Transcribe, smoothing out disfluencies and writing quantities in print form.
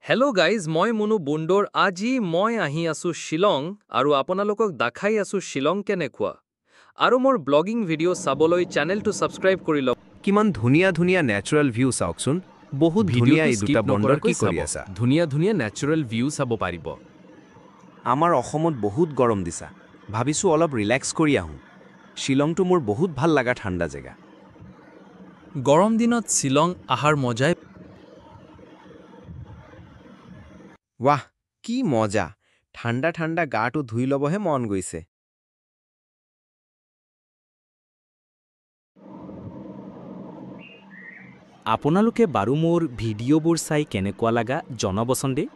Hello' guys, মই মুনু বুণ্ডৰ। আজি মই আহি আছোঁ শ্বিলং আৰু আপোনালোকক দেখাই আছোঁ শ্বিলং কেনেকুৱা। আৰু মোৰ ব্লগিং ভিডিঅ' চাবলৈ চেনেলটো ছাবস্ক্ৰাইব কৰি লওক। কিমান ধুনীয়া ধুনীয়া নেচাৰেল ভিউ চাওকচোন। বহুত ধুনীয়া এই দুটা বন্দৰ কি কৰি আছা? ধুনীয়া ধুনীয়া নেচাৰেল ভিউ চাব পাৰিব। আমাৰ অসমত বহুত গৰম দিছা, ভাবিছোঁ অলপ ৰিলেক্স কৰি আহোঁ। শ্বিলংটো মোৰ বহুত ভাল লগা ঠাণ্ডা জেগা। গৰম দিনত শ্বিলং আহাৰ মজাই। ৱাহ, কি মজা! ঠাণ্ডা ঠাণ্ডা গাটো ধুই ল'বহে মন গৈছে। আপোনালোকে বাৰু মোৰ ভিডিঅ'বোৰ চাই কেনেকুৱা লগা জনাবচোন দেই।